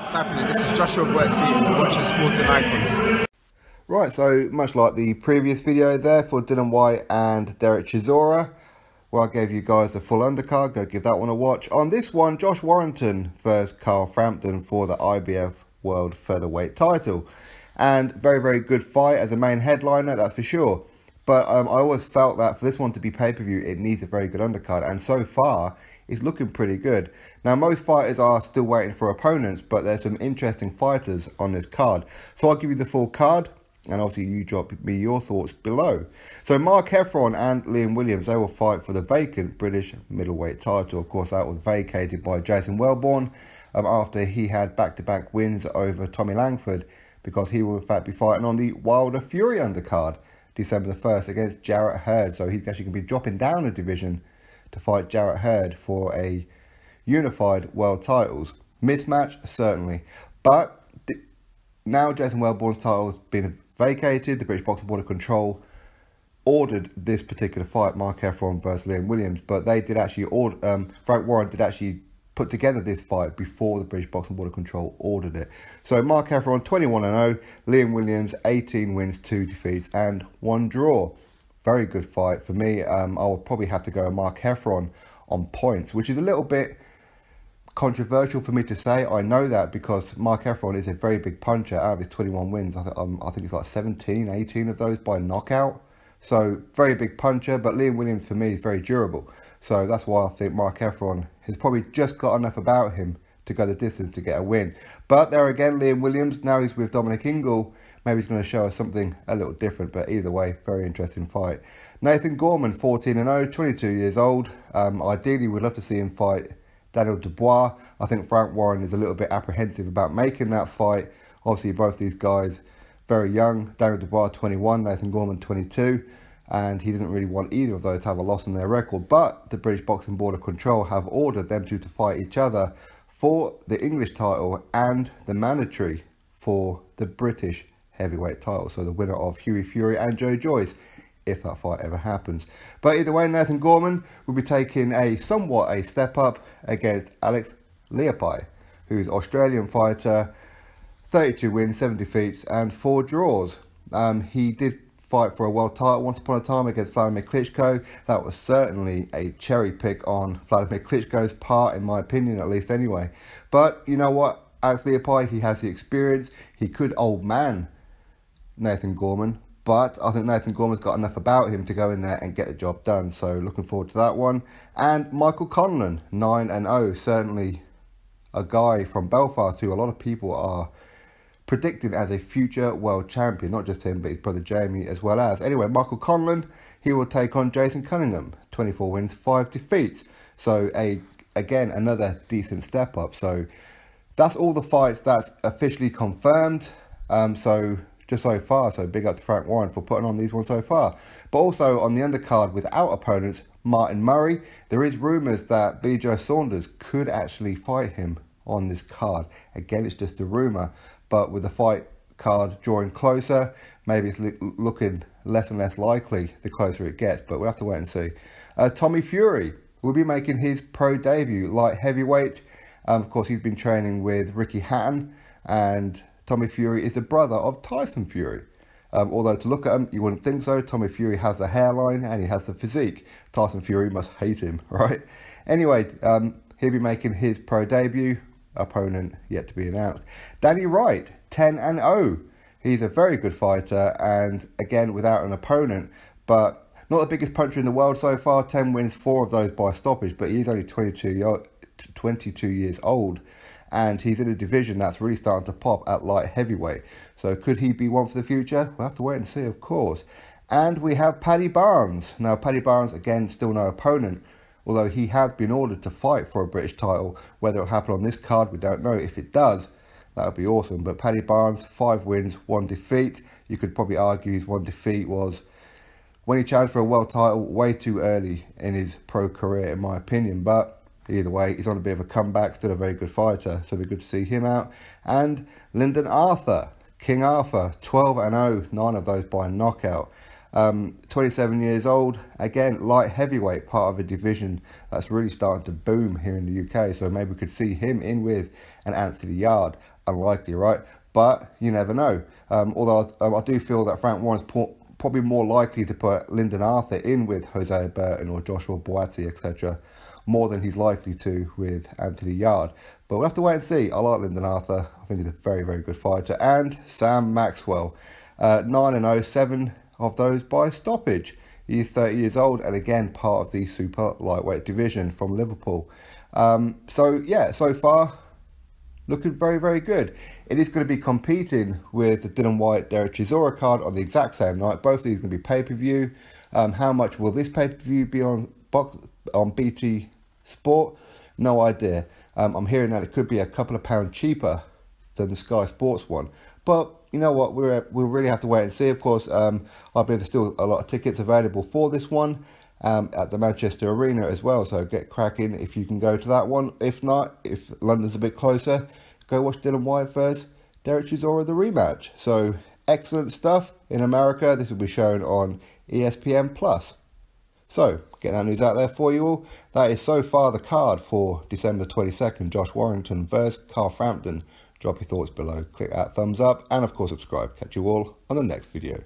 What's happening? This is Joshua Bwetsi and you're watching Sporting Icons. Right, so much like the previous video there for Dylan White and Derek Chisora, where I gave you guys the full undercard, go give that one a watch. On this one, Josh Warrington versus Frampton for the IBF World Featherweight title. And very, very good fight as a main headliner, that's for sure. But I always felt that for this one to be pay-per-view, it needs a very good undercard. And so far, it's looking pretty good. Now, most fighters are still waiting for opponents, but there's some interesting fighters on this card. So I'll give you the full card, and obviously you drop me your thoughts below. So Mark Heffron and Liam Williams, they will fight for the vacant British middleweight title. Of course, that was vacated by Jason Wellborn after he had back-to-back wins over Tommy Langford, because he will in fact be fighting on the Wilder Fury undercard December the 1st against Jarrett Hurd. So he's actually going to be dropping down a division to fight Jarrett Hurd for a unified world titles. Mismatch, certainly. But now Jason Wellborn's title has been vacated. The British Boxing Board of Control ordered this particular fight, Mark Heffron versus Liam Williams. But they did actually order, Frank Warren did actually put together this fight before the British Boxing Board of Control ordered it. So Mark Heffron 21-0, Liam Williams 18 wins, 2 defeats and 1 draw. Very good fight for me. I will probably have to go Mark Heffron on points, which is a little bit controversial for me to say. I know that because Mark Heffron is a very big puncher. Out of his 21 wins, I think it's like 17, 18 of those by knockout. So very big puncher, but Liam Williams for me is very durable. So that's why I think Mark Heffron has probably just got enough about him to go the distance to get a win. But there again, Liam Williams, now he's with Dominic Ingle. Maybe he's going to show us something a little different, but either way, very interesting fight. Nathan Gorman, 14-0, 22 years old. Ideally, we'd love to see him fight Daniel Dubois. I think Frank Warren is a little bit apprehensive about making that fight. Obviously, both these guys very young. Daniel Dubois, 21, Nathan Gorman, 22. And he didn't really want either of those to have a loss on their record. But the British Boxing Board of Control have ordered them two to fight each other for the English title and the mandatory for the British heavyweight title. So the winner of Hughie Fury and Joe Joyce, if that fight ever happens. But either way, Nathan Gorman will be taking somewhat a step up against Alex Leapai, who's an Australian fighter, 32 wins, 7 defeats and 4 draws. He did fight for a world title once upon a time against Vladimir Klitschko. That was certainly a cherry pick on Vladimir Klitschko's part, in my opinion, at least anyway. But you know what? Alex Leapai, he has the experience. He could old man Nathan Gorman, but I think Nathan Gorman's got enough about him to go in there and get the job done. So looking forward to that one. And Michael Conlan, 9-0, certainly a guy from Belfast who a lot of people are predicted as a future world champion. Not just him, but his brother Jamie as well as. Anyway, Michael Conlan, he will take on Jason Cunningham, 24 wins, 5 defeats. So again, another decent step up. So that's all the fights that's officially confirmed. Just so far, so big up to Frank Warren for putting on these ones so far. But also on the undercard without opponents, Martin Murray, there is rumours that Billy Joe Saunders could actually fight him on this card. Again, it's just a rumour, but with the fight card drawing closer, maybe it's looking less and less likely the closer it gets, but we'll have to wait and see. Tommy Fury will be making his pro debut, light heavyweight. Of course, he's been training with Ricky Hatton, and Tommy Fury is the brother of Tyson Fury. Although to look at him, you wouldn't think so. Tommy Fury has the hairline and he has the physique. Tyson Fury must hate him, right? Anyway, he'll be making his pro debut. Opponent yet to be announced. Danny Wright, 10-0. He's a very good fighter, and again, without an opponent, but not the biggest puncher in the world so far. 10 wins, 4 of those by stoppage, but he's only 22 years old. And he's in a division that's really starting to pop at light heavyweight. So could he be one for the future? We'll have to wait and see, of course. And we have Paddy Barnes. Now, Paddy Barnes, again, still no opponent, although he has been ordered to fight for a British title. Whether it'll happen on this card, we don't know. If it does, that would be awesome. But Paddy Barnes, 5 wins, 1 defeat. You could probably argue his 1 defeat was when he challenged for a world title way too early in his pro career, in my opinion. But either way, he's on a bit of a comeback, still a very good fighter, so it'll be good to see him out. And Lyndon Arthur, King Arthur, 12-0, 9 of those by knockout. 27 years old, again, light heavyweight, part of a division that's really starting to boom here in the UK, so maybe we could see him in with an Anthony Yard. unlikely, right? But you never know. Although I do feel that Frank Warren's probably more likely to put Lyndon Arthur in with Hosea Burton or Joshua Boati, etc., more than he's likely to with Anthony Yard. But we'll have to wait and see. I like Lyndon Arthur. I think he's a very, very good fighter. And Sam Maxwell, 9-0, 7 of those by stoppage. He's 30 years old and again part of the super lightweight division from Liverpool. So yeah, so far looking very, very good. It is going to be competing with the Dylan White, Derek Chisora card on the exact same night. Both of these are going to be pay-per-view. How much will this pay-per-view be on BT Sport? No idea. I'm hearing that it could be a couple of pounds cheaper than the Sky Sports one. But you know what, we'll really have to wait and see. Of course, I believe there's still a lot of tickets available for this one at the Manchester Arena as well. So get cracking if you can go to that one. If not, if London's a bit closer, go watch Dylan White versus Derek Chisora, the rematch. So excellent stuff. In America, this will be shown on ESPN+. So, get that news out there for you all. That is so far the card for December 22nd. Josh Warrington versus Frampton. Drop your thoughts below. Click that thumbs up and of course subscribe. Catch you all on the next video.